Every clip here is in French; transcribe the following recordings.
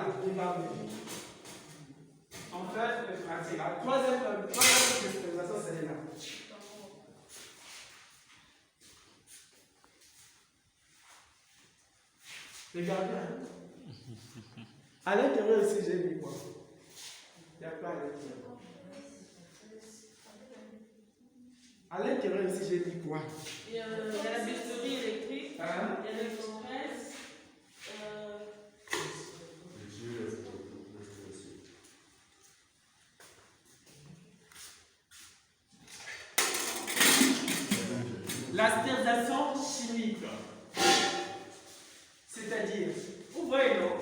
là, regardez. En fait, c'est la troisième visualisation, c'est là. Regardez. Hein. À l'intérieur aussi, j'ai mis quoi? Il n'y a pas à l'intérieur. À l'intérieur aussi, j'ai mis quoi? Il y a la bistouri électrique, hein? il y a les compresses. La stérilisation chimique. C'est-à-dire, vous voyez, non?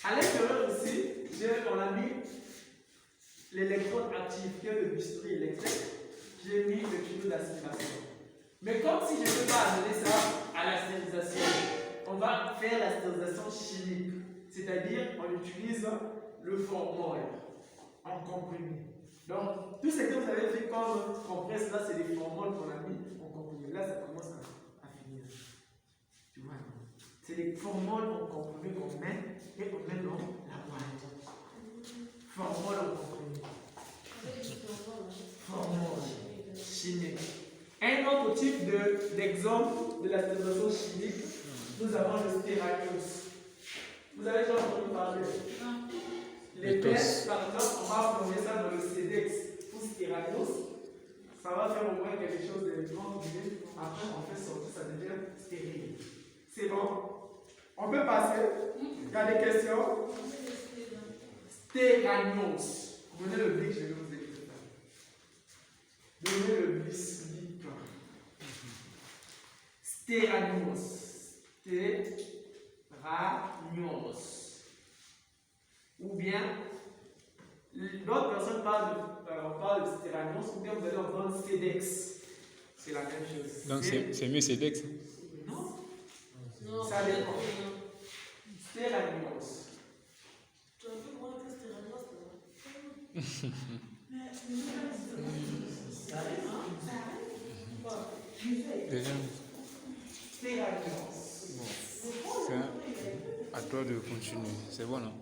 À l'intérieur aussi, on a mis l'électrode active, qui est le bistouri électrique. J'ai mis le tuyau d'aspiration. Mais comme si je ne peux pas amener ça à la stérilisation, on va faire la stérilisation chimique. C'est-à-dire, on utilise le formol en comprimé. Donc, tout ce que vous avez fait comme compresse, là, c'est des formoles qu'on a mis en comprimé. Là, ça commence à finir. Tu vois? C'est des formoles en comprimé qu'on met et on met dans la boîte. Formol en comprimé. Formol chimique. Un autre type d'exemple de la stérilisation chimique, nous avons le stéranios. Vous avez déjà entendu parler? Les tests, par exemple, on va plonger ça dans le CEDEX ou stéranios. Ça va faire au moins quelque chose de 30 minutes. Après, on fait sortir, ça devient stérile. C'est bon? On peut passer? Il y a des questions? Stéranios. Donnez le bic, je vais vous écrire ça. Donnez le bislic. Stéranios. Stéranios. Ou bien, d'autres personnes parlent de stéranios, ou bien vous allez entendre CEDEX. C'est la même chose. Donc c'est mieux CEDEX? Non. Non, Ça dépend. Stéranios. Tu as vu moins que stéranios, Déjà, Stéranios. bon, c'est à toi de continuer. C'est bon, non?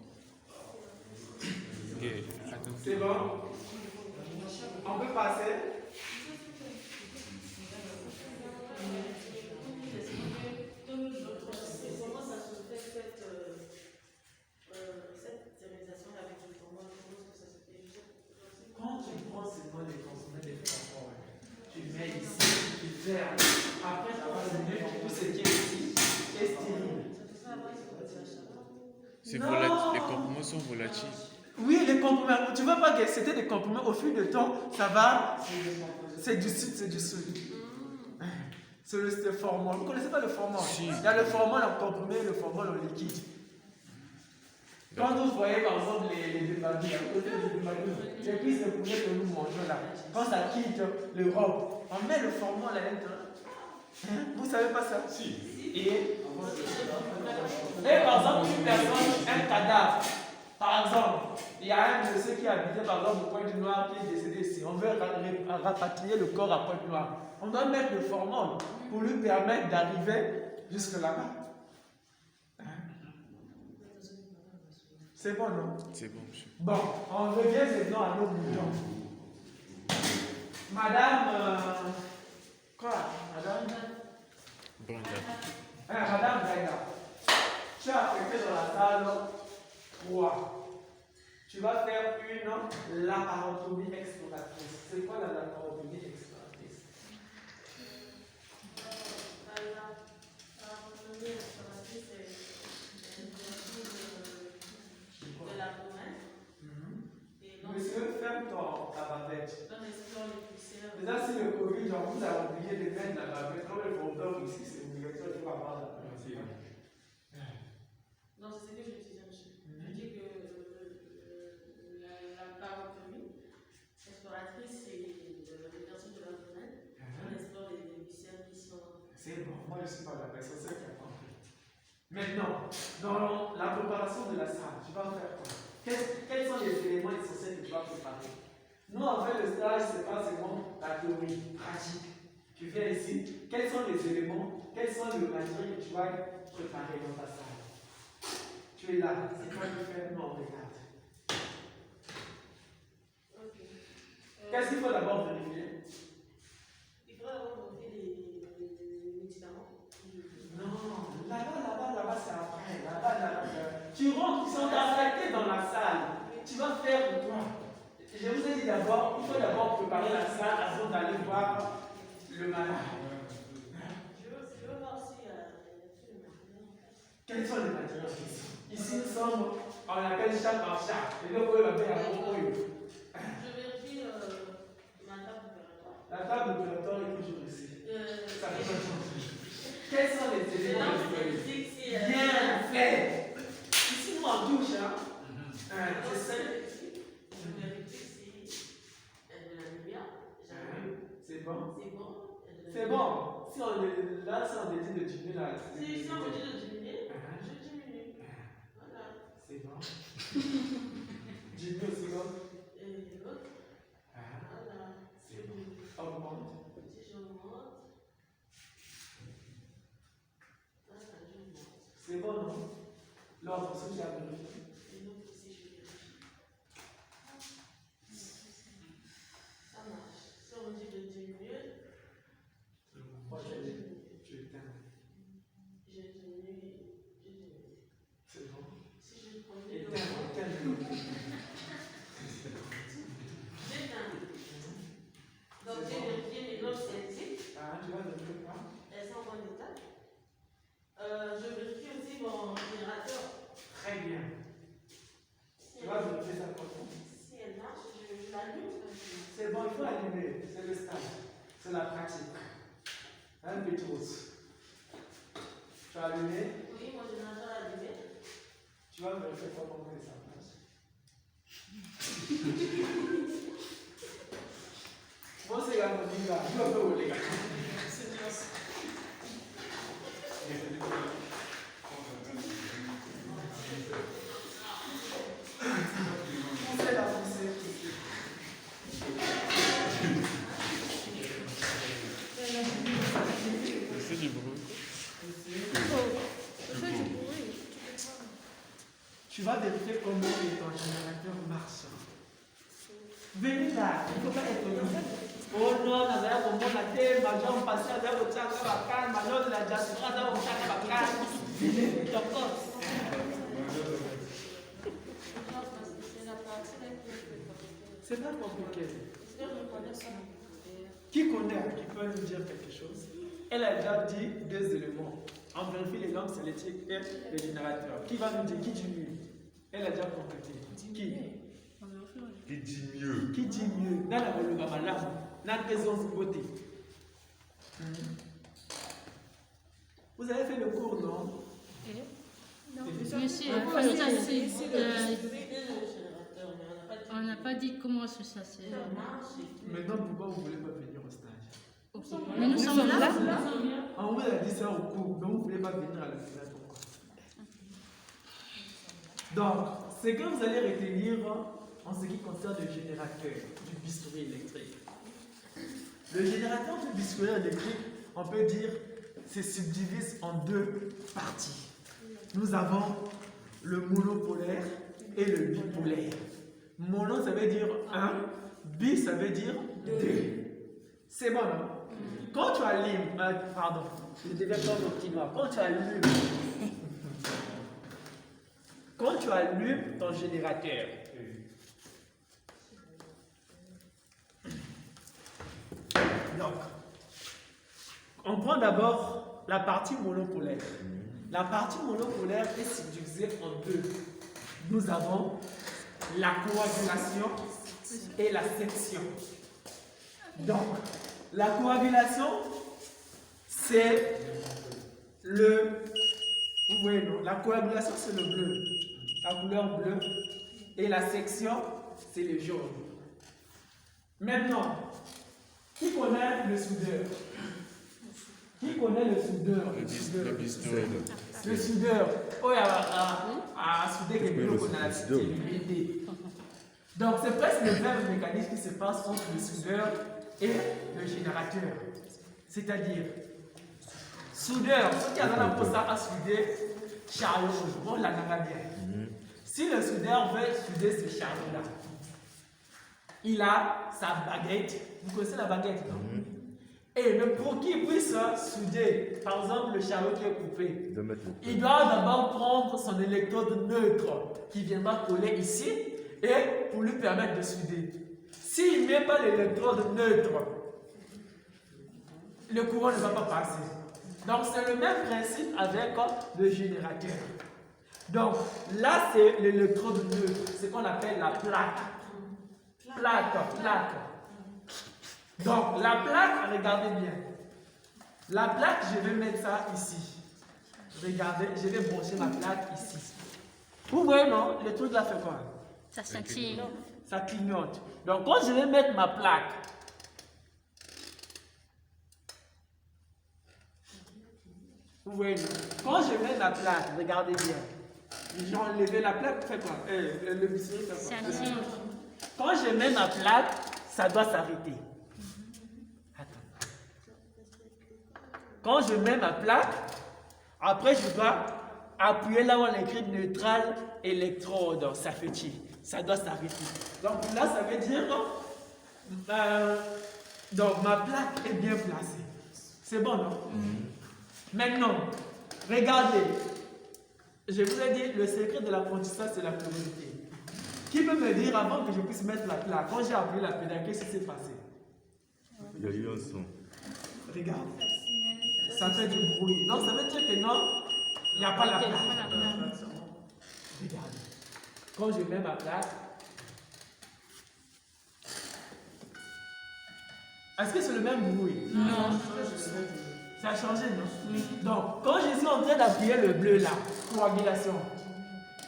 Ok, attends. C'est bon? On peut passer? Comment ça se fait cette stérilisation avec le formol? Comment est-ce que ça se fait? Quand tu prends seulement les consommer des formoles, tu mets ici, tu fermes. Après, ça va donner tout ce qui est ici est stérile. C'est volatile. Les comprimés sont volatiles. Oui, les comprimés. Tu ne veux pas que c'était des comprimés au fil du temps, ça va. C'est du sud, c'est du sud. C'est le formol. Vous ne connaissez pas le formol? Si. Il y a le formol en comprimé et le formol en liquide. Quand vous voyez par exemple les débardés, les cuisses de poulet que nous mangeons là, quand ça quitte l'Europe, on met le formol à l'intérieur. Vous ne savez pas ça? Si. Et par exemple, une personne, un cadavre, par exemple, il y a un de ceux qui habitait par exemple au Pointe-Noire qui est décédé ici. On veut rapatrier le corps à Pointe-Noire. On doit mettre le formol pour lui permettre d'arriver jusque là-bas. C'est bon, non? C'est bon, monsieur. Bon, on revient maintenant à nos moutons. Madame. Quoi? Madame? Brenda. Madame Brenda. Tu as affecté dans la salle 3. Tu vas faire une laparotomie exploratrice. C'est quoi la laparotomie exploratrice? La laparotomie exploratrice, c'est une version de l'abdomen. Monsieur, ferme ta bavette. On explore les poussières. Déjà, si le Covid, genre, vous avez oublié de mettre la bavette, comme le fondeur ici, c'est obligatoire, tu vas avoir la bavette. Non, c'est ce que je disais, monsieur. Je dis que la laparotomie exploratrice, c'est l'exercice de l'abdomen. On explore les poussières qui sont. C'est bon, moi je ne suis pas d'accord, c'est ça qui a compris. Maintenant, dans la préparation de la salle, tu vas faire quoi? Quels sont les éléments essentiels que tu vas préparer? Nous, en fait, le stage, ce n'est pas seulement la théorie pratique. Tu viens ici, quels sont les éléments, quels sont les matériaux que tu vas préparer dans ta salle? Tu Tu es là. C'est toi qui fais. Non, regarde. Ok. Qu'est-ce qu'il faut d'abord vérifier? Il faudra avoir vérifié les médicaments. Non, là-bas, c'est après. Là-bas. Tu rentres, ils sont affectés dans la salle. Tu vas faire toi. Je vous ai dit d'abord, il faut d'abord préparer la salle avant d'aller voir le malade. Je veux voir si tous les matériaux. Quels sont les matériaux ici? Nous sommes, on appelle chaque par chaque. Et donc, on va faire un bon point. Je vérifie ma table opératoire. La table opératoire est toujours ici. Ça fait pas changer. Quels sont les éléments disponibles? Bien fait. Ici, nous, en touche, hein? C'est ça. Je vérifie si elle de la lumière. C'est bon? C'est bon. C'est bon. Si on est là, si on décide de diminuer là. Si on me dit de diminuer, je diminue. Voilà. C'est bon. Diminue aussi bon. Et l'autre. Voilà. C'est bon. Augmente. Si j'augmente. Voilà, j'augmente. C'est bon, non? L'ordre, ce que j'ai à vérifier. Et l'autre aussi, je vérifie. Ça marche. Si on me dit de diminuer, Moi, je diminue. tu éteins. Je diminue. C'est bon. Si je prenais Éteins. j'éteins. Donc j'ai vérifié les notes scientifiques. Tu vas vérifier quoi? Elles sont en bon état. Je vérifie aussi mon générateur. Très bien. Si Tu vas vérifier ça comment? si elle marche, je l'allume. C'est bon, il faut allumer. C'est le stage. C'est la pratique. Un petit rose. Tu as allumé? Oui, mon générateur est allumé. Tu vas vérifier comment ça marche. Bon, c'est la musique là. Je vais vous les gars. C'est la poussée. C'est du bruit. Tu vas vérifier comment ton générateur marche. Venez là, il ne faut pas être là. Oh non, on a un moment la tête, ma jambe passée, on a un tchaka bakal, ma jambe de la diaspora, on a un tchaka bakal. Venez, d'accord. C'est pas compliqué. Qui connaît, qui peut nous dire quelque chose? Elle a déjà dit deux éléments. On vérifie les langues sélectiques et le générateur. Qui va nous dire? Qui dit mieux? Elle a déjà complété. Qui? Qui dit mieux? Qui dit mieux? Dans la Bologamalam, dans la maison de beauté. Vous avez fait le cours, non? Monsieur, on n'a pas dit comment ça c'est. Maintenant, pourquoi vous ne voulez pas venir au stage? Mais nous sommes là. On vous a dit ça au cours, donc vous ne voulez pas venir à la finale. Pourquoi? Donc, ce que vous allez retenir en ce qui concerne le générateur du bistouri électrique. Le générateur du bistouri électrique, on peut dire, se subdivise en deux parties. Nous avons le monopolaire et le bipolaire. Mono, ça veut dire 1, bi, ça veut dire 2. C'est bon, non? Quand tu allumes, pardon, je devais pas continuer. Quand tu allumes ton générateur, donc, on prend d'abord la partie monopolaire. La partie monopolaire est subdivisée en deux. Nous avons la coagulation et la section. Donc, la coagulation, c'est le... Vous voyez, non? La coagulation, c'est le bleu. La couleur bleue. Et la section, c'est le jaune. Maintenant, qui connaît le soudeur? Qui connaît le soudeur? Le bistouri. Le soudeur. Oh, il y a soudé quelque chose qu'on a cité. Donc, c'est presque le même mécanisme qui se passe entre le soudeur et le générateur. C'est-à-dire, soudeur, ce qui a dans la poste à souder, chariot rouge. Bon, la nana bien. Si le soudeur veut souder ce chariot-là, il a sa baguette. Vous connaissez la baguette, non? Et mais pour qu'il puisse souder, par exemple, le chariot qui est coupé, il doit d'abord prendre son électrode neutre qui viendra coller ici et pour lui permettre de souder. S'il ne met pas l'électrode neutre, le courant ne va pas passer. Donc c'est le même principe avec le générateur. Donc là c'est l'électrode neutre, c'est ce qu'on appelle la plaque. Plaque. Donc la plaque, regardez bien. La plaque, je vais mettre ça ici. Regardez, je vais brancher ma plaque ici. Vous voyez non? Le truc là fait quoi? Ça scintille. Ça clignote. Donc quand je vais mettre ma plaque, vous voyez, quand je mets ma plaque, regardez bien. J'ai enlevé la plaque, fait quoi? Le bistouri fait quoi? Scintille. Quand je mets ma plaque, ça doit s'arrêter. Attends. Quand je mets ma plaque, après je dois appuyer là où on écrit neutral électrode, ça fait chier. Ça doit s'arrêter. Donc là, ça veut dire donc ma plaque est bien placée. C'est bon, non? Maintenant, regardez. Je vous ai dit, le secret de l'apprentissage, c'est la curiosité. Qui peut me dire avant que je puisse mettre la plaque, quand j'ai appuyé la pédale, qu'est-ce qui s'est passé? Il y a eu un son. Regarde. Ça fait du bruit. Donc ça veut dire que non, il n'y a pas la plaque. Regarde. Quand je mets ma plaque, est-ce que c'est le même bruit? Non. Ça a changé, non? Oui. Donc, quand je suis en train d'appuyer le bleu là, coagulation,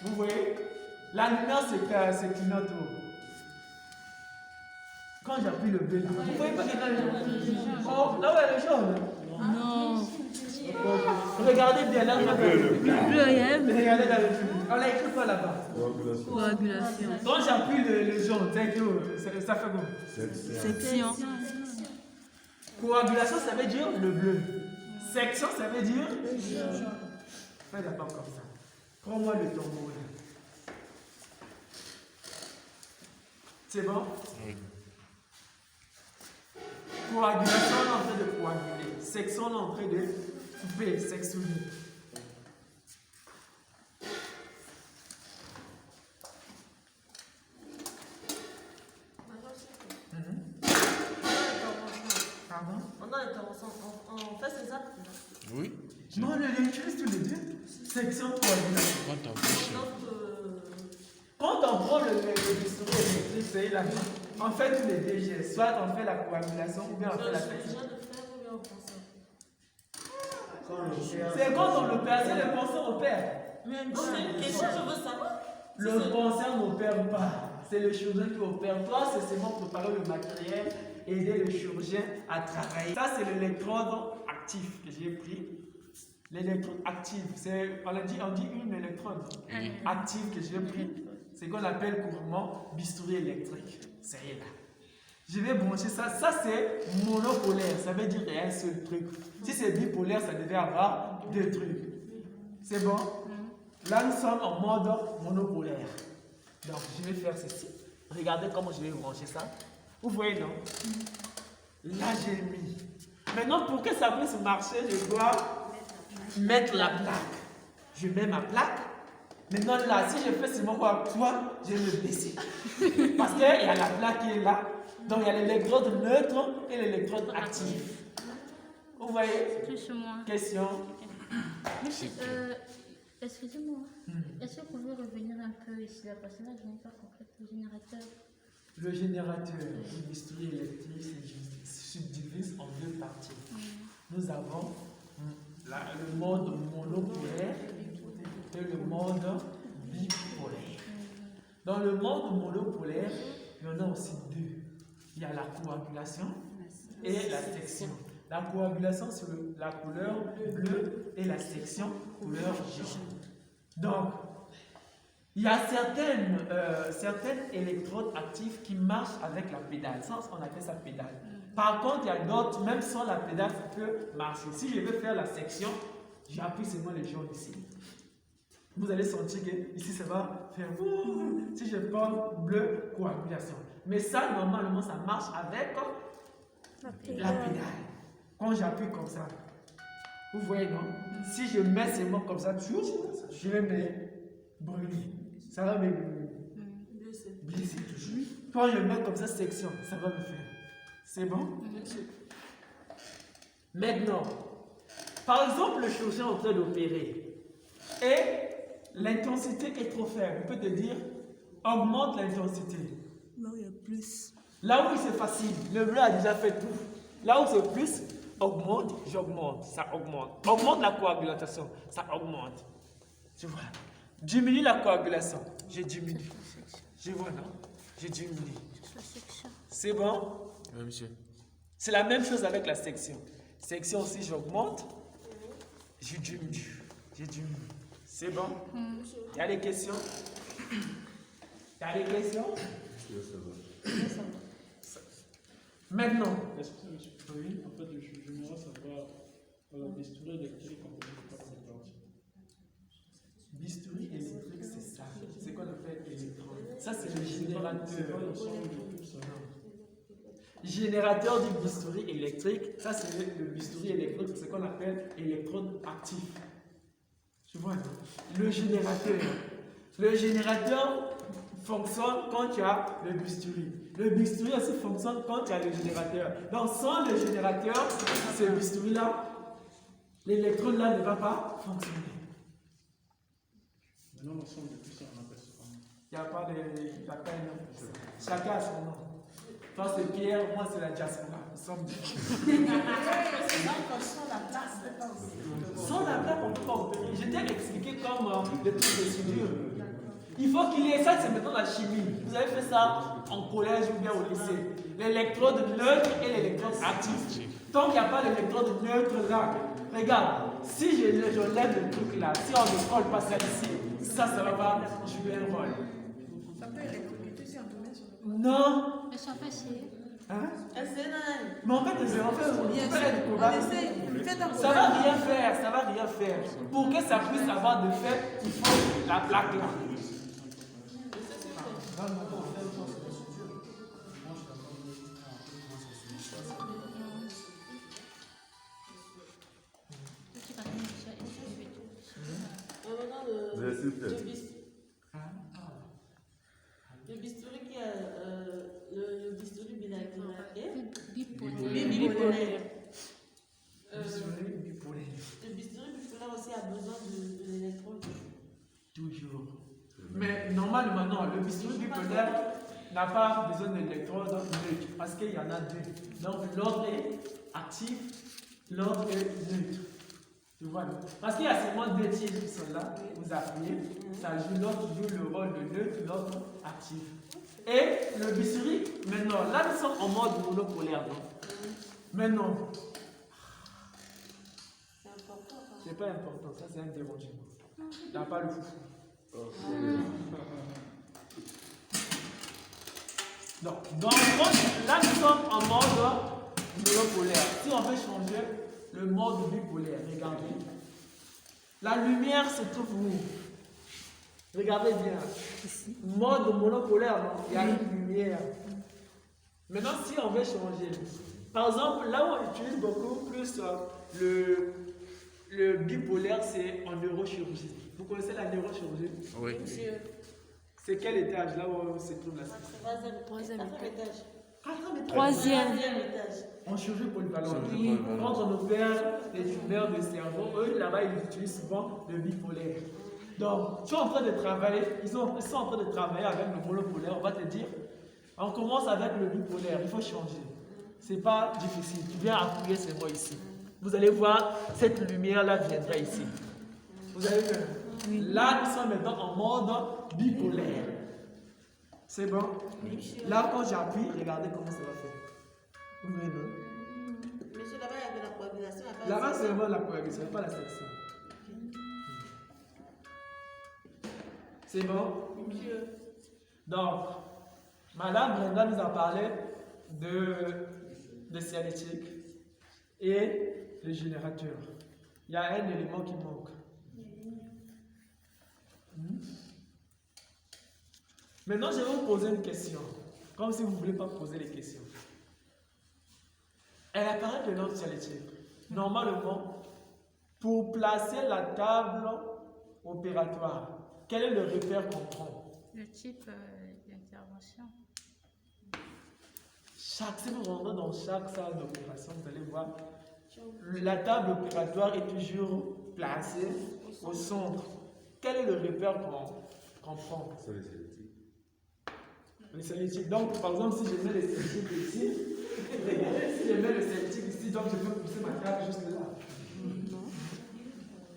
vous voyez, la lumière se clignote. Quand j'appuie le bleu là, vous voyez pas qu'il y a le jaune? Oh, là où est le jaune? Non. Regardez bien là, Le bleu, il y a un bleu. regardez dans le public. On a écrit quoi là-bas? Coagulation. Quand j'appuie le jaune, ça fait quoi? Section. Coagulation, ça veut dire le bleu. Section, ça veut dire le jaune. Fais la part comme ça. Prends-moi le tombeau là. C'est bon? Oui. Coagulation, on est en train de coaguler. Section, on est en train de couper, sectionner. Pardon? Pendant l'intervention, on fait ces actes. Oui. Non, on utilise tous les deux. Section coagulation. Quand t'as poussé. Quand on prend le bistouri électrique, c'est la vie. On fait tous les deux gestes. Soit on fait la coagulation ou bien on fait la section. C'est quand on opère, c'est le penseur opère. Mais c'est une question, je veux savoir. Le penseur n'opère pas. C'est le chirurgien qui opère. Toi, c'est seulement préparer le matériel, aider le chirurgien à travailler. Ça, c'est l'électrode actif que j'ai pris. L'électrode active, on dit une électrode active que j'ai pris. C'est qu'on appelle couramment bistouri électrique. C'est là. Je vais brancher ça. Ça, c'est monopolaire. Ça veut dire qu'il y a un seul truc. Si c'est bipolaire, ça devait avoir deux trucs. C'est bon? Là, nous sommes en mode monopolaire. Donc, je vais faire ceci. Regardez comment je vais brancher ça. Vous voyez, non? Là, j'ai mis. Maintenant, pour que ça puisse marcher, je dois mettre la plaque. Je mets ma plaque. Maintenant, là, si je fais seulement quoi, toi, je vais me baisser. Parce qu'il y a la plaque qui est là. Donc, il y a l'électrode neutre et l'électrode active. Vous voyez? Plus ou moins. Question? Excusez-moi. Est-ce que vous pouvez revenir un peu ici là, parce que là, je n'ai pas compris le générateur. Le générateur du bistouri électrique se subdivise en deux parties. Nous avons le mode monopolaire et le mode bipolaire. Dans le mode monopolaire, il y en a aussi deux. Il y a la coagulation et la section. La coagulation, c'est la couleur bleue et la section couleur jaune. Donc, il y a certaines électrodes actives qui marchent avec la pédale. Ça, on appelle ça pédale. Par contre, il y a d'autres, même sans la pédale, ça peut marcher. Si je veux faire la section, j'appuie seulement le jaune ici. vous allez sentir que ici ça va faire si je porte bleu, coagulation. Mais ça, normalement, ça marche avec la pédale. Quand j'appuie comme ça, vous voyez, non? Si je mets ces mots comme ça, je vais me brûler. Ça va me blesser toujours. Quand je mets comme ça, section, ça va me faire. C'est bon? Maintenant, par exemple, le chirurgien est en train d'opérer et l'intensité est trop faible. On peut te dire, augmente l'intensité. Là où il y a plus. Là où c'est facile, le bleu a déjà fait tout. Là où c'est plus, augmente, j'augmente, ça augmente. Augmente la coagulation, ça augmente. Tu vois. Diminue la coagulation, je diminue. Je vois, non? Je diminue. C'est bon? Oui, monsieur. C'est la même chose avec la section. Section aussi, j'augmente, je diminue. Je diminue. C'est bon? Il y a des questions? Il y a des questions? Maintenant. Oui, en fait, j'aimerais savoir la bistouri électrique, on peut pas comprendre. Bistouri électrique, c'est ça. C'est qu'on appelle électrode. Ça, c'est le générateur. C'est pas l'ensemble de tout ça. Générateur du bistouri électrique, ça, c'est le bistouri électrique, c'est ce qu'on appelle électrode actif. Tu vois, non? Le générateur. Le générateur fonctionne quand tu as le bistouri. Le bistouri aussi fonctionne quand tu as le générateur. Donc sans le générateur, ce bistouri-là, l'électrode-là ne va pas fonctionner. Maintenant, l'ensemble de tout ça, on appelle ça comment? Il n'y a pas de nom. Chacun a son nom. Toi c'est Pierre, moi c'est la diaspora. Nous sommes différents. Sans la plaque, on ne peut pas opérer. Je t'ai expliqué comme le truc de soudure. Il faut qu'il y ait ça, c'est maintenant la chimie. Vous avez fait ça en collège ou bien au lycée. L'électrode neutre et l'électrode actif. Tant qu'il n'y a pas l'électrode neutre là, regarde, si je lève le truc là, si on ne colle pas ça ici, ça va pas jouer un rôle. Ça peut électrocuter si on te met sur le. Non. Mais ça fait chier. Hein? Essaye, Mais en fait, Bien sûr, on essaie. Faites un ça va rien faire, ça va rien faire. Pour que ça puisse avoir de fait, il faut la plaque là. le bistouri qui a le bistouri bilatéral et Bipolaire. bipolaire. Bistouri bipolaire. Le bistouri bipolaire aussi a besoin de l'électrode. Toujours. Mais normalement, non, le bistouri bipolaire n'a pas besoin d'électrode neutre parce qu'il y en a deux. Donc l'autre est actif, l'autre est neutre. Tu vois, parce qu'il y a seulement deux tiges qui sont là, vous appuyez, ça joue, l'autre joue le rôle de neutre, l'autre actif. Et le bistouri, maintenant, là nous sommes en mode monopolaire, non? Maintenant, C'est important. c'est pas important, ça c'est un dérangement. Tu n'as pas le foufou. Donc, là nous sommes en mode monopolaire. Si on veut changer le mode bipolaire, regardez. La lumière se trouve où? Regardez bien. Mode monopolaire, non? Il y a une lumière. Maintenant, si on veut changer, par exemple, là où on utilise beaucoup plus le bipolaire, c'est en neurochirurgie. Vous connaissez la neurochirurgie? Oui. Monsieur, C'est quel étage là où se trouve la section? troisième étage. Troisième. Étage. En chirurgie polyvalente. Chirurgie polyvalente. Quand on opère les tumeurs de cerveau, eux là-bas ils utilisent souvent le bipolaire. Donc, tu es en train de travailler, ils sont en train de travailler avec le monopolaire, on va te dire, on commence avec le bipolaire, il faut changer. C'est pas difficile, tu viens appuyer ces mots ici. Vous allez voir, cette lumière-là viendra ici. Vous avez vu? Là, nous sommes maintenant en mode bipolaire. C'est bon? Là, quand j'appuie, regardez comment ça va faire. Vous voyez, non? Monsieur, là-bas, il y a de la coagulation. Là-bas, c'est vraiment la coagulation, pas la section. C'est bon? Monsieur. Donc, Madame Brenda nous a parlé de cianétique et le générateur. Il y a un élément qui manque. Maintenant, je vais vous poser une question. Comme si vous ne voulez pas poser les questions. Elle apparaît de l'ordre dialectique. Normalement, pour placer la table opératoire, quel est le repère qu'on prend? Le type d'intervention. Si vous rentrez dans chaque salle d'opération, vous allez voir, la table opératoire est toujours placée au centre. Quel est le repère qu'on prend? C'est les celtiques. Les celtiques. Donc, par exemple, si je mets les celtiques ici, regardez, si je mets le celtique ici, donc je peux pousser ma table juste là.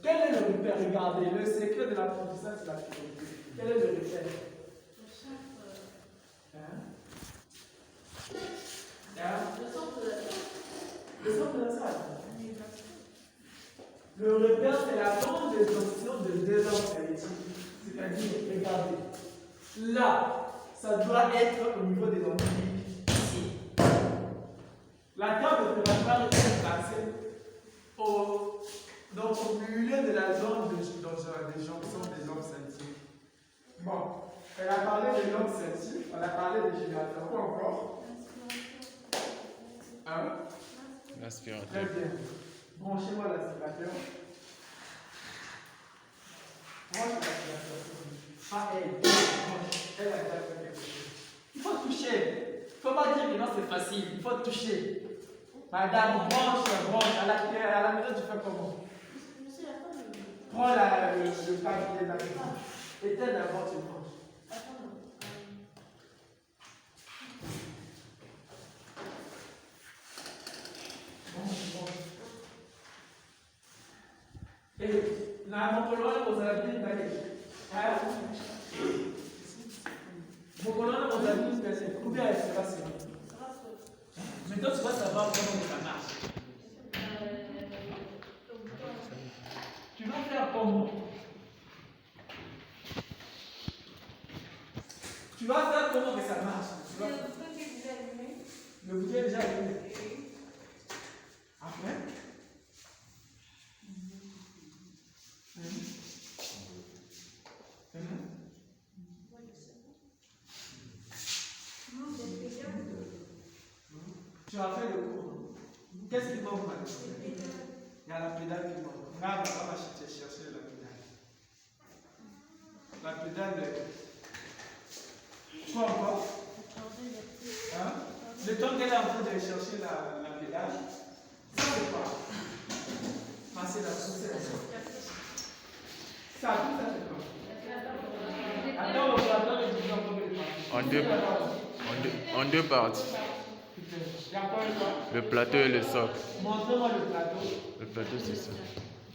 Quel est le repère? Regardez, le secret de l'apprentissage, c'est la priorité. Quel est le repère? Le centre de la salle. Le repère, c'est la bande des options de désordre celtique. C'est-à-dire, regardez, là, ça doit être au niveau des entités ici. La table opératoire est placée donc au milieu de la zone de jonction des ondes celtiques. Bon, elle a parlé des ondes celtiques, elle a parlé des générateurs. Quoi encore? Hein? L'aspirateur. Très bien. Branchez-moi l'aspirateur. Branche l'aspirateur. Pas elle. Elle a déjà fait quelque chose. Il faut toucher. Il ne faut pas dire que non, c'est facile. Il faut toucher. Madame, branche. À la maison, tu fais comment? Prends le papier là. Éteins d'abord, tu branches. Et la colonne aux habits d'aller. Vos colonnes aux habits d'aller. Combien elle sera serrée? Maintenant, tu vas savoir comment ça marche. Tu vas faire comment? Tu vas faire comment que ça marche? Le bouquet est déjà allumé. Après? Tu as fait le cours. Qu'est-ce qui manque maintenant? Il y a la pédale qui manque. On va chercher la pédale. La pédale. Quoi encore? Hein? Le temps qu'elle est en train de chercher la pédale, ça c'est quoi? Passer la poussière. Ça, tout ça c'est quoi? Attends, on va attendre les gens comme les parties. En deux parties. Il y a encore une fois? Le plateau et le socle. Montrez-moi le plateau. Le plateau, c'est ça.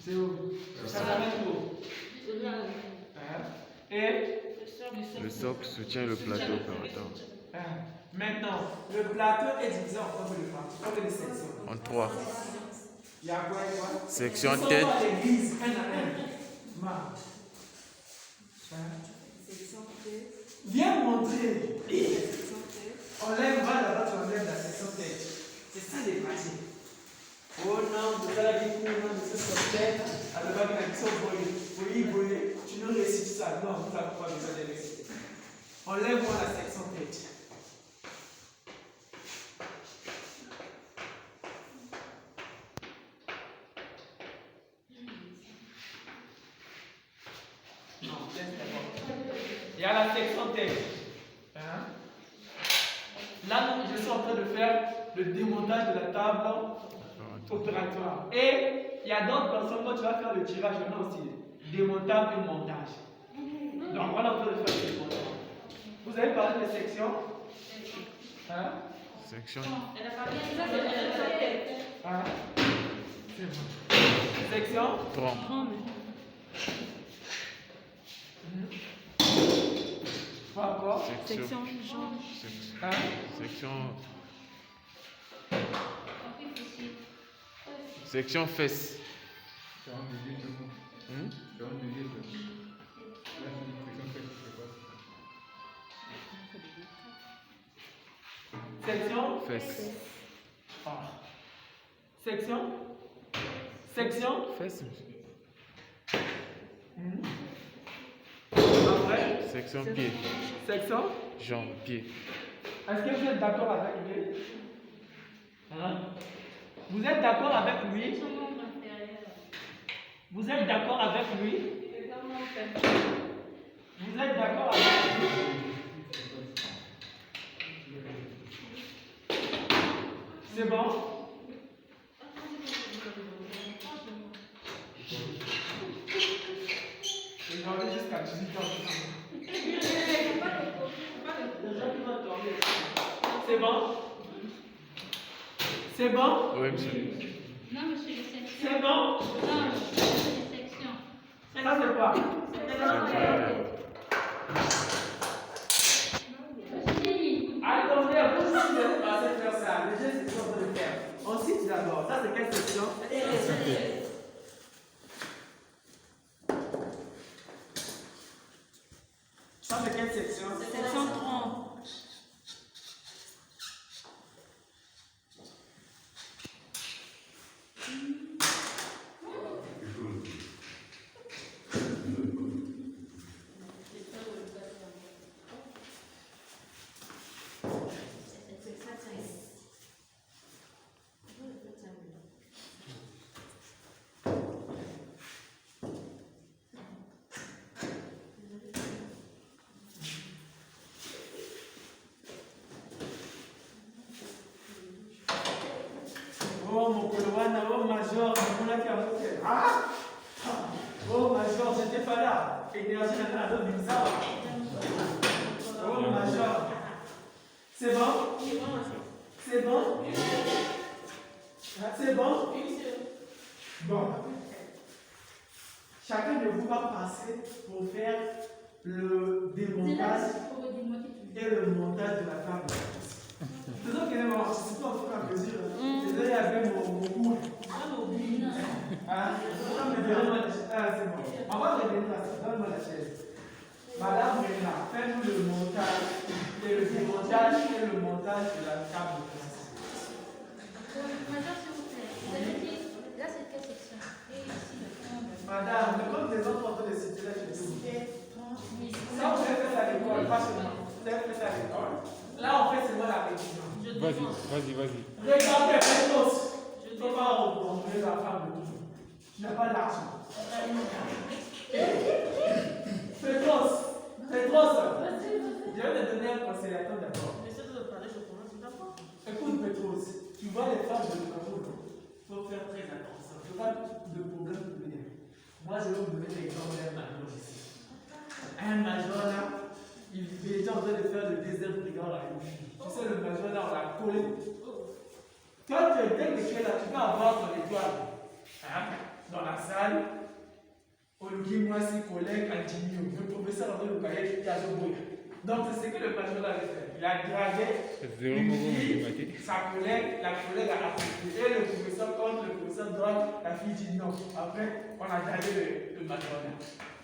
C'est où? Ça s'arrête où? Hein? Et? Le socle soutient le plateau opérateur. Maintenant, le plateau est divisé en combien de parties? Combien de sections? En 3. Il y a quoi et quoi? Section Ils sont tête. dans l'église, un à un. Marche. Viens montrer. Enlève, va là-bas, tu enlèves la section tête. C'est ça les pratiques. Oh non, vous allez dire que non, c'est sur tête. Alors, va dire que c'est voler. Tu ne récites ça. Non, vous n'avez pas besoin de réciter. Enlève-moi la section tête. Non, laisse d'abord. Il y a la section tête. Hein? Là, je suis en train de faire le démontage de la table opératoire. Et il y a d'autres personnes, quand tu vas faire le tirage, il y en a aussi démontable et montage. Donc, on est en train de faire le démontage. Vous avez parlé des sections? Hein? Section. Elle a parlé de ça, Hein? C'est bon. Section? 3. Quoi encore? Section. Hein? Section fesses. Section? Fesses. Ah. Section? Section? Fesses. Après? section pied. Section. Jambe, pied. Est-ce que vous êtes d'accord avec lui? Hein? Vous êtes d'accord avec lui? Son membre inférieur. Vous êtes d'accord avec lui? Également inférieur. Vous êtes d'accord avec lui? C'est bon? Regardez jusqu'à 18h. C'est bon? C'est bon? Oui, monsieur. Non, monsieur, les sections. C'est bon? Non, monsieur, les sections. Ça c'est quoi? Attendez, vous aussi vous êtes passé faire ça. Les gestes c'est en train de faire. Ensuite d'abord, ça c'est quelle section? Ça c'est quelle section? Section 30. Oh mon colowana, oh major, mon a fait ah! Oh major, j'étais pas là. Énergie n'a pas de ça. Oh major. C'est bon? C'est bon? C'est bon? Bon. Chacun de vous va passer pour faire le démontage et le montage de la table. Les autres qui aiment participer au fur et à mesure. Désolé avec mon cours. C'est bon. On va revenir là. Donne-moi la chaise. Madame Réna, faites-nous le montage et le démontage et le montage de la table de classe. Major, s'il vous plaît. Vous avez dit, là, c'est quelle section? Et ici, le fond. Madame, le compte des autres photos de cité là, je vous dis. Ça, vous avez fait ça à l'école, pas chez moi. Vous avez fait ça à l'école. Là, on fait seulement la révision. Vas-y. Regardez, Petros. Je ne peux pas rencontrer la femme de tout. Tu n'as pas d'argent. Petros. Je vais te donner un conseil. Attends d'abord. Écoute, Petros. Tu vois les femmes de Cameroun. Il faut faire très attention. Il ne faut pas de problème pour venir. Moi, je vais vous donner l'exemple d'un major ici. Un major là, il était en train de faire le désert brigand à une fille. Tu sais, le major là, on l'a collé. Toi, tu es dès que tu es là, tu peux avoir ton étoile. Hein? Dans la salle, Oluki Mwasi, collègue Antinio, le professeur André Lukaye, qui a ce bruit. Donc, c'est ce que le major là avait fait. Il a dragué une fille, sa collègue, la collègue a accepté. Et le professeur, quand le professeur drague, la fille dit non. Après, on a dragué le major là.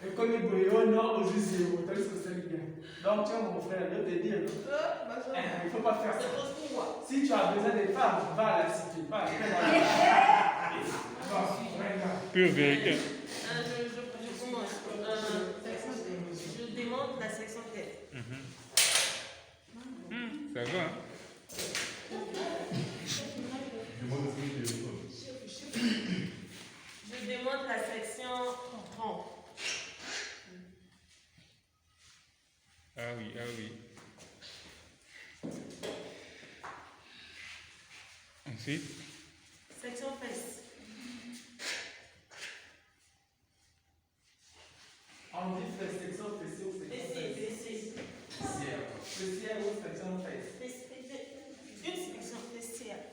Et comme il brille au nord, au juste zéro, tandis que c'est bien. Donc, tu vois, mon frère, je vais te dire, il ne faut pas faire ça. Si tu as besoin des femmes, va à la cité, va à la Pure vérité. Je demande la section tête. Ça va, hein? Je demande la section 30. Ah oui. Ensuite, Section fesses. On dit section fessier ou section Fessier. fessière ou section fesse. Une section fessière.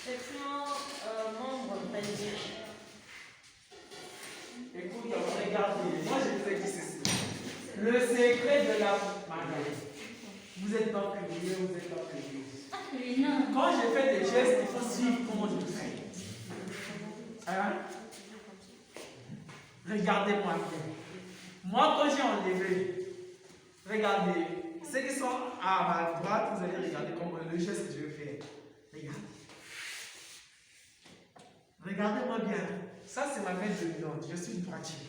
Section membre pelvien. Écoute, regardez, moi je vous ai dit ceci. Le secret de la mariage. Vous êtes pas privilégié, vous êtes pas privilégié. Quand je fais des gestes, il faut suivre comment je le fais. Hein? Regardez-moi bien. Moi, quand j'ai enlevé, regardez, ceux qui sont à ma droite, vous allez regarder comment le geste que je vais faire. Regardez. Regardez-moi bien. Ça, c'est ma main dominante. Je suis droitier.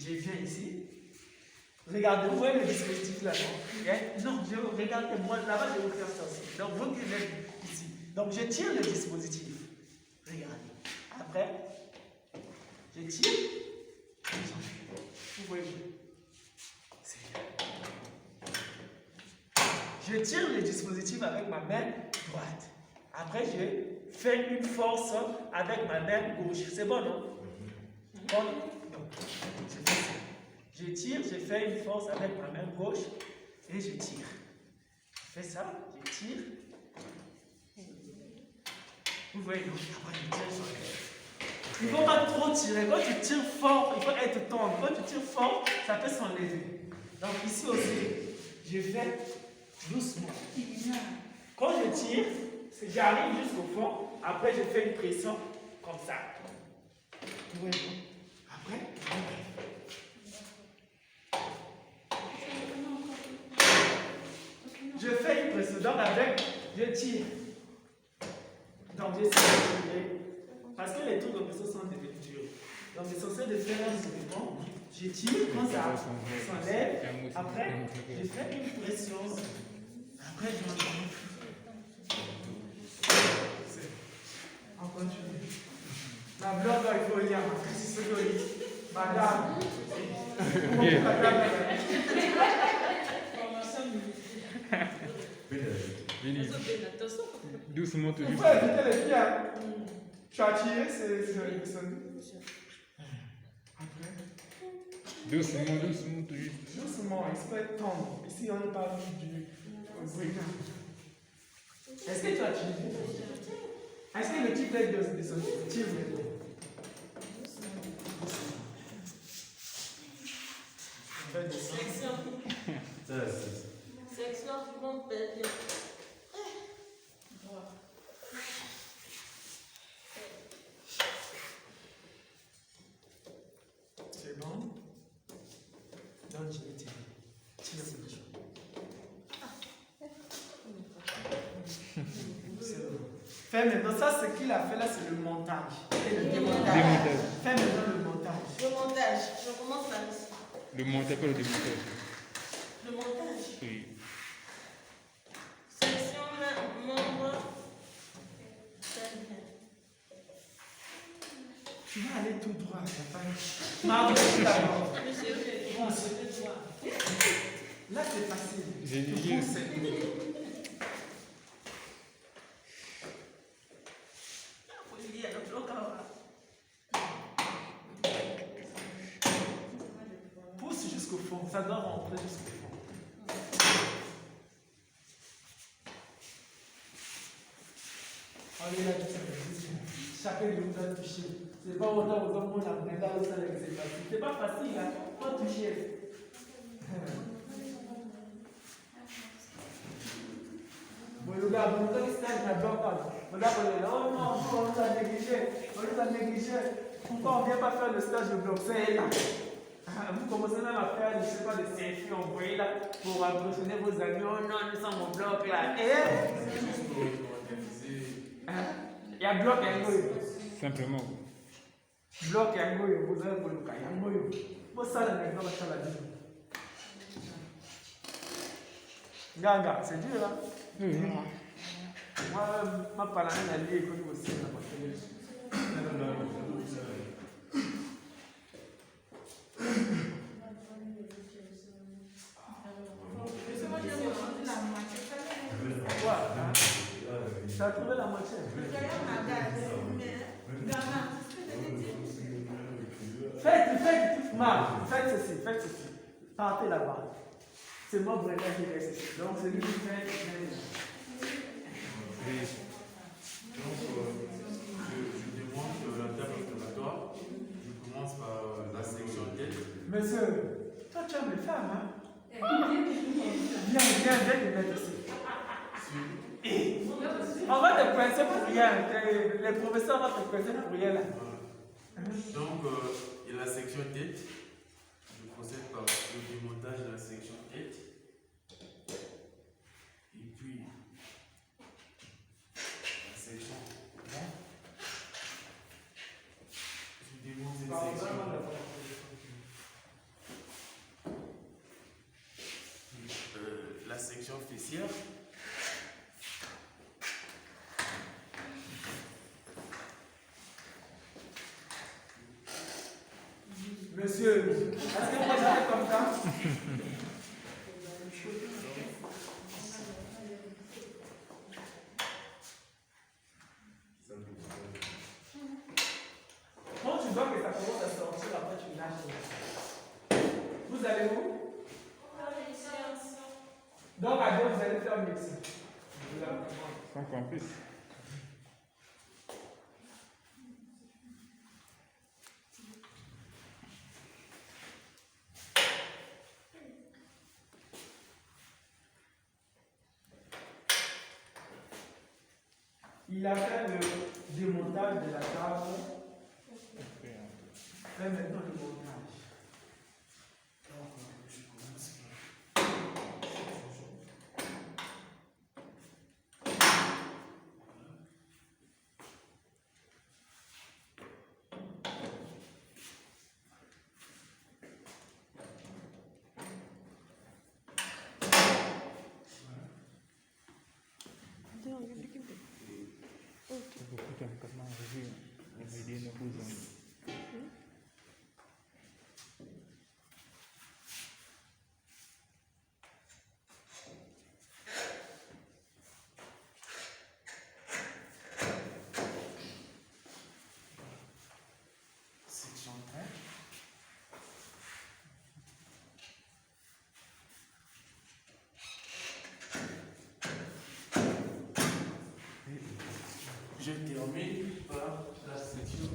je viens ici. Regardez, vous voyez le dispositif là, non? Non, regardez, moi là-bas, je vais vous faire ça aussi. Donc, vous qui êtes ici. Donc, je tire le dispositif. Regardez. Après, je tire. Vous voyez? Je tire le dispositif avec ma main droite. Après, je fais une force avec ma main gauche. C'est bon, non? Bon, donc, je fais ça. Je tire, je fais une force avec ma main gauche et je tire. Je fais ça, je tire. Vous voyez, donc, après, je tire sur elle. Il ne faut pas trop tirer. Quand tu tires fort, il faut être tendre. Quand tu tires fort, ça peut s'enlever. Donc, ici aussi, je fais doucement. Quand je tire, j'arrive jusqu'au fond. Après, je fais une pression comme ça. Vous voyez? Après, je fais une pression. Donc, avec, je tire. Donc, j'essaie de tirer. Parce que les tours de pression sont devenus durs. Donc, l'essentiel de faire un mouvement. Je tire, quand ça s'enlève. Après, je fais une pression. Après, j'enlève. On continue. La bloc, il faut lire. C'est ce que je dis. Madame. Doucement, Il toujours. faut éviter les pieds. Tu as tiré, c'est après. Doucement, doucement, toujours. Doucement, il faut être tendre. Ici, on parle du brigand. Est-ce que tu as tiré? Est-ce que le type est de son tire maintenant? Section. Section suivante, période. C'est bon? Donc, je vais tirer. Tire le bouchon. C'est bon. Fais maintenant, ça, ce qu'il a fait là, c'est le montage. Et le démontage. Démontage. Fais maintenant le montage. Le montage. Je commence par ici. Le montage, pas le démontage. Le montage. Oui. Section membre. Tu vas aller tout droit, t'as pas eu. Marbre, d'abord. Monsieur, Bon, c'est droit. Là, c'est facile. J'ai Tu dit. pousses, c'est tout. il y a le bloc en bas. Pousse jusqu'au fond, ça doit rentrer jusqu'au fond. Allez là, tout ça, chacun de vous doit toucher. C'est pas autant aux hommes, on a pris là, c'est facile. C'est pas facile, hein? Pas toucher. Bon, le gars, bon, quand il s'agit de bloc, on a oh non, on nous a négligé. Pourquoi on ne vient pas faire le stage de bloc? C'est là. Vous commencez même à faire, je ne sais pas, des selfies envoyés là pour impressionner vos amis. Oh non, nous sommes au bloc là. Il y a bloc et un goyo. Simplement. Bloc et un goyo, vous avez le cas. Il y a un goyo. Moi, ça, là, maintenant, je vais la dire. Ganga, c'est dur, hein? Oui. Moi, ma parole est liée comme vous savez. Tu as trouvé la moitié. Faites ceci. Partez là-bas. C'est moi vraiment qui reste ici. Donc c'est lui qui fait. Donc, je demande la table observatoire. Je commence par la section tête. Monsieur, toi tu aimes les femmes, hein? Viens te mettre ici. On va te coincer pour rien. Les professeurs vont te coincer pour rien là. Donc, il y a la section tête. Je procède par le démontage de la section tête. Et puis, la section ventre. Je démonte cette section. Monsieur, est-ce que moi j'arrête comme ça? Quand tu vois que ça commence à sortir, après tu lâches. Vous allez où? Donc à deux, vous allez faire médecine. Sans campus. Il a fait le démontage de la table. Fait maintenant le montage. Je termine par la section 8.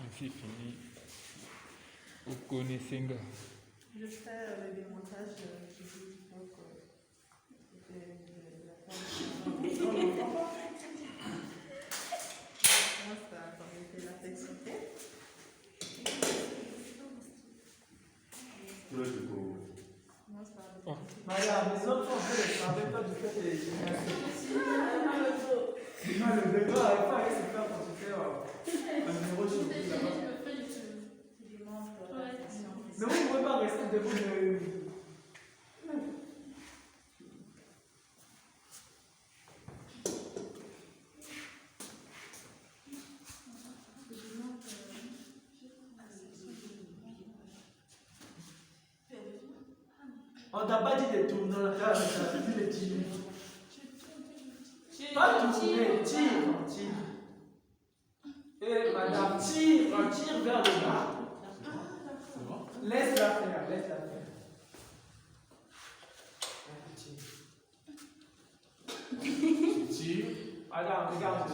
Ainsi fini. Vous connaissez Nga. Je fais le démontage physique, donc la Madame, les autres ont fait le travail, toi tu fais les gymnastiques. Non, le bébé n'arrive pas à se faire quand tu fais un numéro sur lui là-bas. Mais vous ne pouvez pas rester debout. On t'a pas dit de tourner dans la cage, on t'a dit de tirer. Pas tourner, tire. Et madame, tire vers le bas. Laisse-la faire. Tire. Madame, regarde.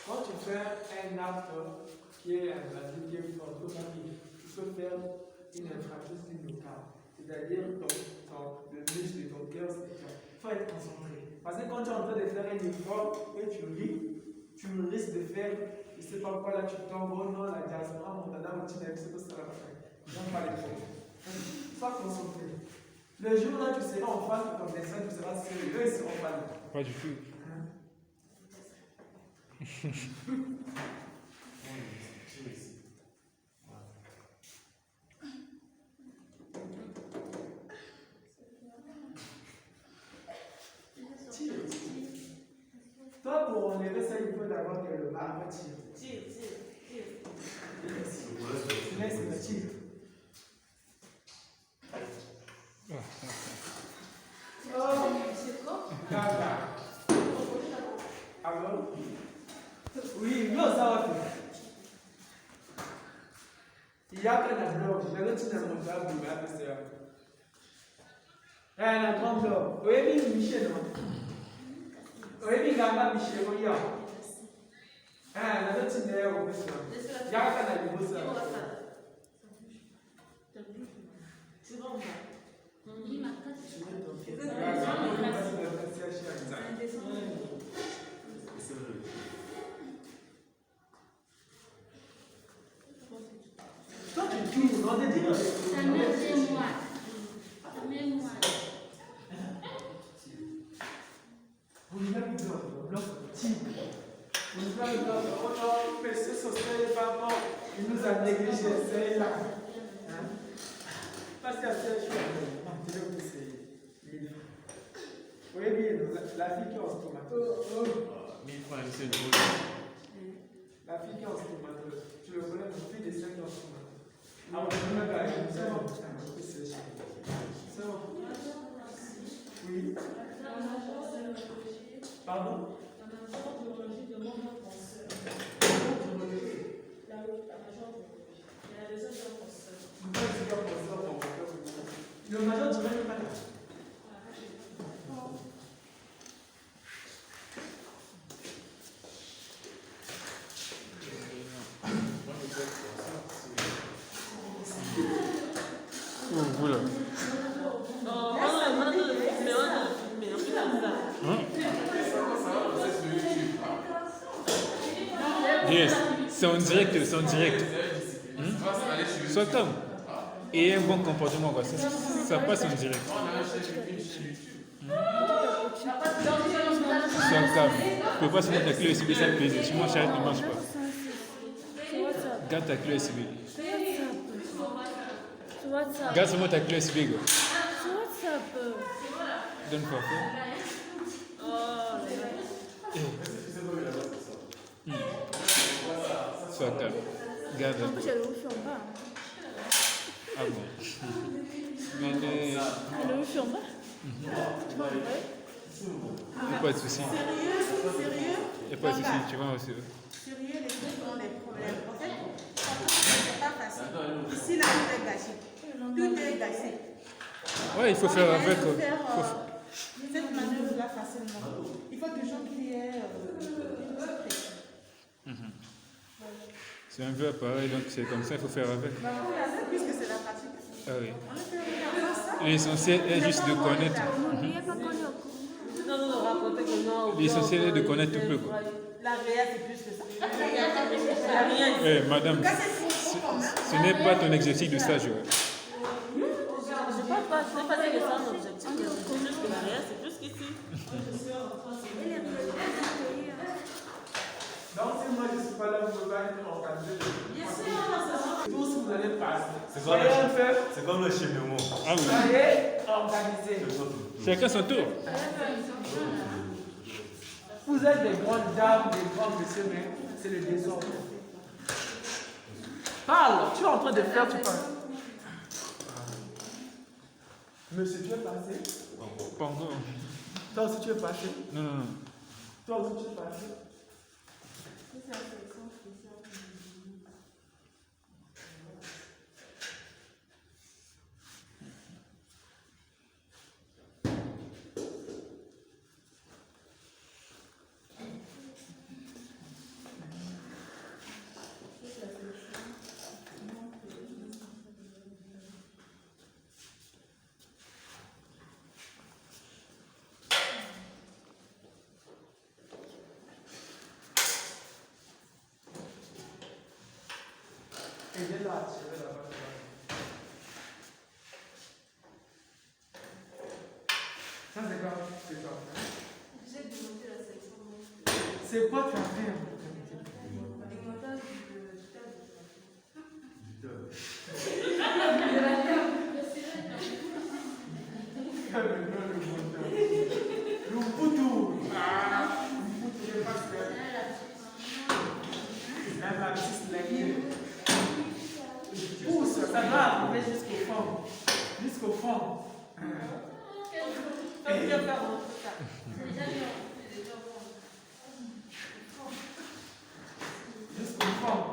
Quand tu fais un acte qui est la deuxième forme, tu peux faire une infraction locale. C'est-à-dire le muscle de ton cœur, il faut être concentré. Parce que quand tu es en train de faire un effort et tu ris, tu risques de faire, je ne sais pas quoi, là tu tombes, oh non, la diaspora, mon dada, mon petit, c'est pas ça la fin. J'aime pas les choses. Sois concentré. Le jour là, tu seras en face de ton dessin, tu seras sérieux, eux, ils seront pas là. Pas du tout. Toi, pour enlever ça, il faut d'abord que le bas tire. Laisse le tir. Alors? Oui, non, ça va faire. Il y a plein de blocs. Je vais te dire mon frère, vous m'avez fait ça. Il y a un grand bloc. Oui, oui, Michel, non? Oui, oui, Gamba, Michel, oui, la petite idée, on fait ça. Il y a un peu de ça. C'est bon, Il m'a cassé. Toi, tu tournes, on te dit Ça me moi. Vous ne l'avez pas le bloc petit. Vous ne l'avez pas le PC social, pardon, il nous a négligé, c'est là. Parce qu'à ce je vais vous essayer. bien, la fille qui est en stomateuse. 1000 francs, c'est drôle. La fille qui est en stomateuse. Tu le connais, mon fils de 5 ans en stomateuse. Ah, on peut même pas aller. C'est bon. C'est bon. Oui. Pardon? Le major du même pas là. Voilà. Yes, c'est en direct, c'est en direct. Sois calme. Et un bon comportement, quoi. Ça passe en direct. Sois calme. Tu peux pas se mettre ta clé USB, ça te plaisir. Sinon, Charlotte ne marche pas. Garde ta clé USB. Garde seulement ta clé USB, gars. Donne pas. Sois calme. Garde. Ah bon. Mais il n'y a pas de souci. Sérieux? Il n'y a pas de souci, tu vas aussi. Sérieux, les filles ont des problèmes. En fait, c'est pas facile. Ici, là, tout est gâché. Tout est gâché. Ouais, il faut faire avec. Cette manœuvre-là facilement. Il faut toujours qu'il y ait C'est un peu pareil, donc c'est comme ça, il faut faire avec. puisque c'est la pratique. Ah oui. L'essentiel est juste de connaître. L'essentiel est de connaître tout peu. Quoi. La réa, c'est plus que ça. La réa, Eh, madame, ce n'est pas ton exercice de stage. Ouais. Je pense pas, ce n'est pas que c'est un objectif. C'est juste que la réa, c'est plus qu'ici. Donc, si moi je ne suis pas là, vous ne pouvez pas être organisé. Tout ce que vous allez passer. C'est comme le cheminement. Ah oui. Soyez organisé. Chacun son tour. Vous êtes des grandes dames, des grands messieurs, mais c'est le désordre. Parle, tu es en train de faire, tu parles. Monsieur, tu es passé? Pas encore. Toi aussi, tu es passé? Non, non, non. Toi aussi, tu es passé? Et viens là, tirer là-bas. Ça, c'est quoi? C'est quoi? J'ai démonté la sélection. C'est quoi tu as fait? Le boutou. Ah, le boutou, je passe. Même la petite lèvre. Pousse, ça va arriver jusqu'au fond. Jusqu'au fond. Et bien faire ça. Jusqu'au fond.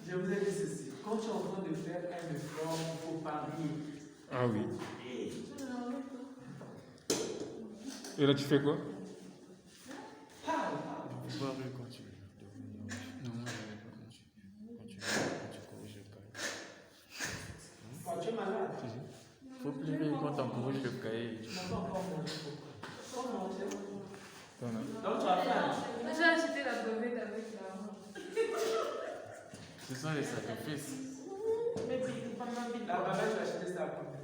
Je vous ai dit ceci. Quand tu es en train de faire un effort, il faut pas rire. Ah oui. Et là, tu fais quoi? Parle. Tu peux pas continuer. Non, moi, je vais pas continuer. Quand tu corriges le cahier. Quand tu es malade, Faut plier quand on corrige le cahier. tu n'as pas encore mangé. Faut manger. Voilà. Donc tu as faim. J'ai acheté la bovette avec l'argent. Ce sont les sacrifices. La maman, tu as acheté ça à combien?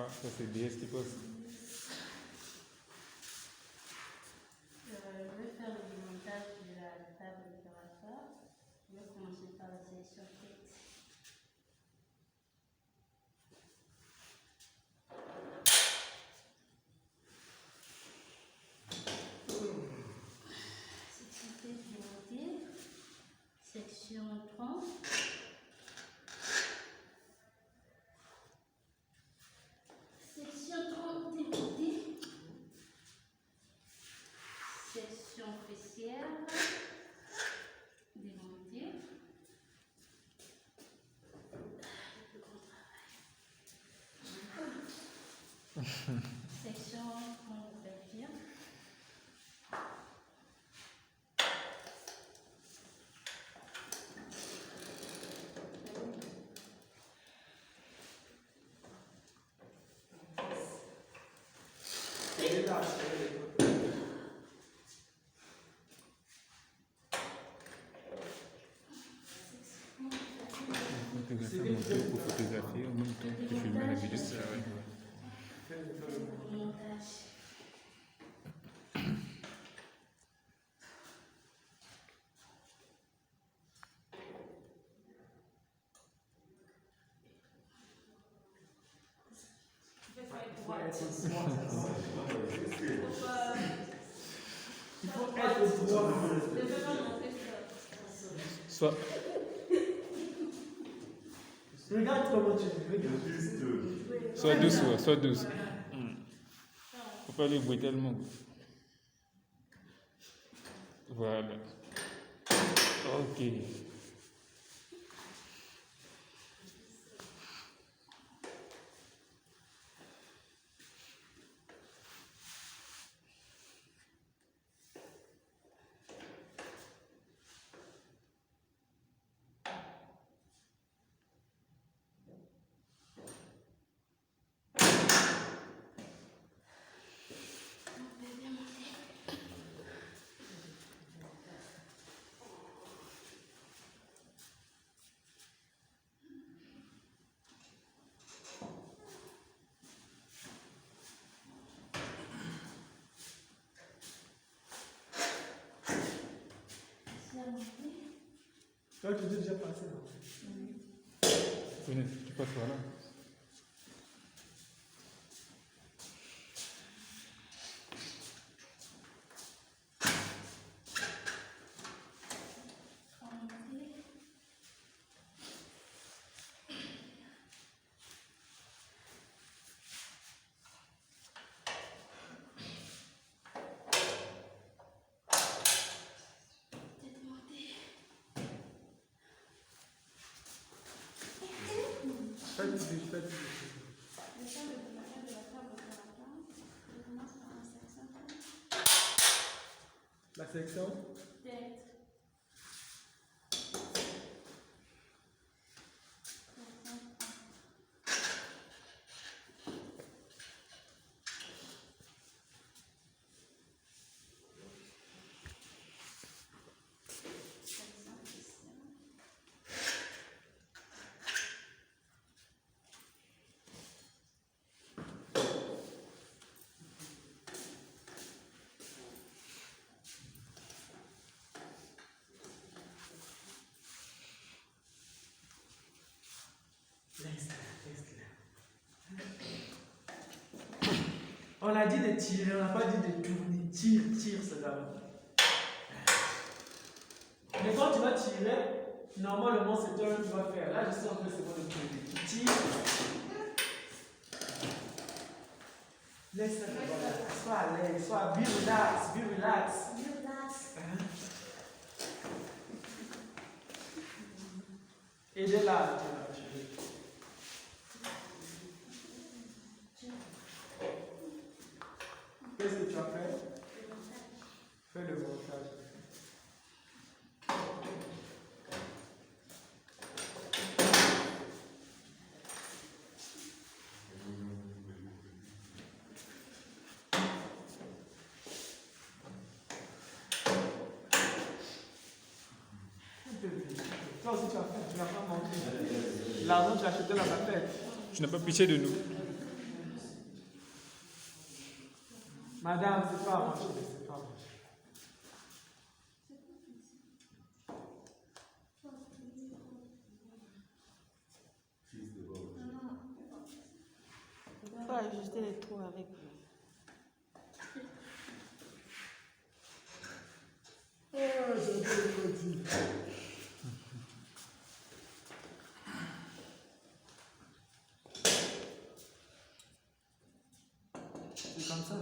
Ah, ça c'est DS qui pose. Je vais faire le démontage de la table opératoire. Je vais commencer par la sélection tête. Section tête démontée. Section tronc. Section tronc démontée. Section fessière démontée. Le grand travail. Section ouvrière. Et là, Photographier mon tour pour photographier en même temps que filmer la vidéo. Le montage. il faut être droit. Soit, Regarde comment tu regardes. soit douce, ouais, soit douce. Faut pas les bruit tellement. Voilà. Ok. Toi, tu es déjà passé là. Venez, tu passes par là. Faites du, faites du. Le temps de démarrage de la table opératoire. Je commence par la section La section. tête. On a dit de tirer, on n'a pas dit de tourner. Tire, tire, c'est d'abord. Mais quand tu vas tirer, normalement c'est toi qui vas faire. Là, je sais en fait c'est bon de tourner. Tu tires. Laisse-le voilà. Sois à l'aise, sois be relax, be relax. Aidez-la. Qu'est-ce que tu as fait? Fais le montage. Toi aussi tu as fait, tu n'as pas menti. L'argent tu as acheté dans ta tête. Tu n'as pas pitié de nous. Madame, c'est pas arrangé, c'est pas arrangé. Il faut ajuster les trous avec. C'est comme ça.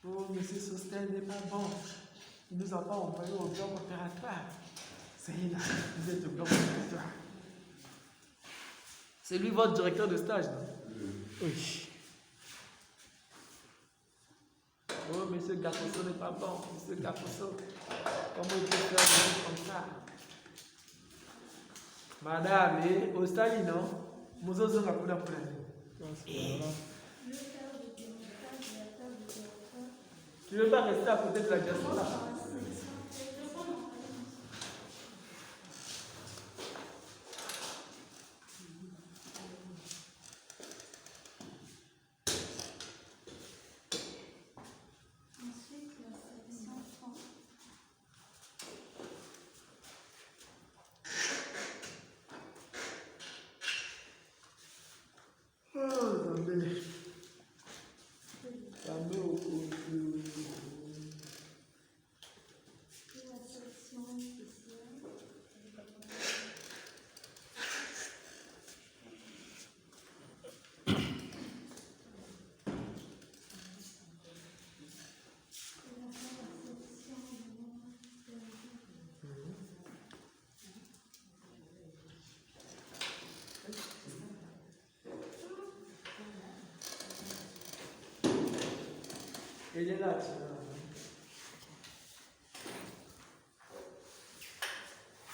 Oh, monsieur Sostel n'est pas bon. Il nous a pas envoyé au bloc opératoire. Ça y est là, vous êtes au bloc opératoire. C'est lui votre directeur de stage, non? Oui. Oh, monsieur Gaposo n'est pas bon. Monsieur Gaposo, comment il peut faire des choses comme ça? Madame, au stade, non? Mozozo n'a pas de tu ne veux pas rester à côté de la diaspora? Il est là, tu vois.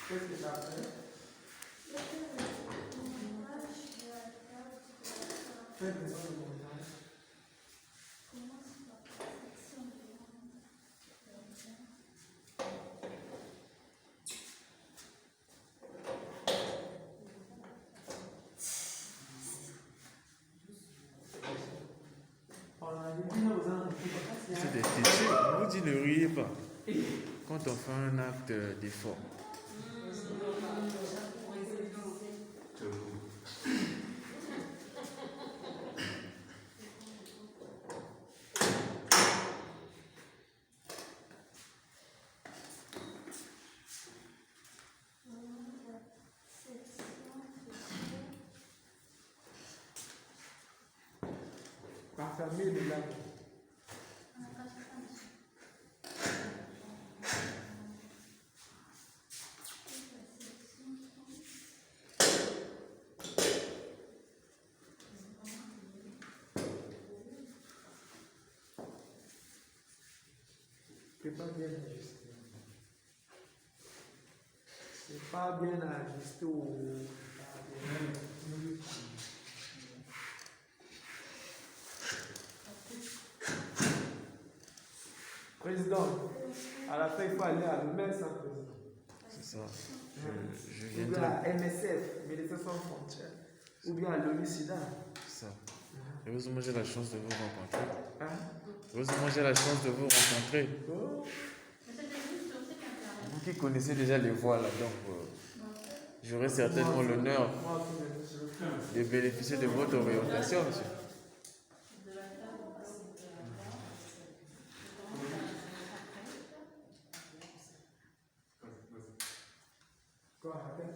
Qu'est-ce que tu as fait? Faites des choses de montage. C'est des têtus. On vous dit ne riez pas quand on fait un acte d'effort. Par fermer les lames. C'est pas bien ajusté. C'est pas bien ajusté au. Président, à la fin, il faut aller à l'OMS, hein, président. C'est ça. Je viens Ou bien à la MSF, Médecins sans frontières. Ou bien à l'ONU-SIDA. C'est ça. Heureusement, j'ai la chance de vous rencontrer. Hein? Heureusement, j'ai la chance de vous rencontrer. Oh. Vous qui connaissez déjà les voies là, donc j'aurai certainement l'honneur de bénéficier de votre orientation, monsieur. Quoi, rappelle,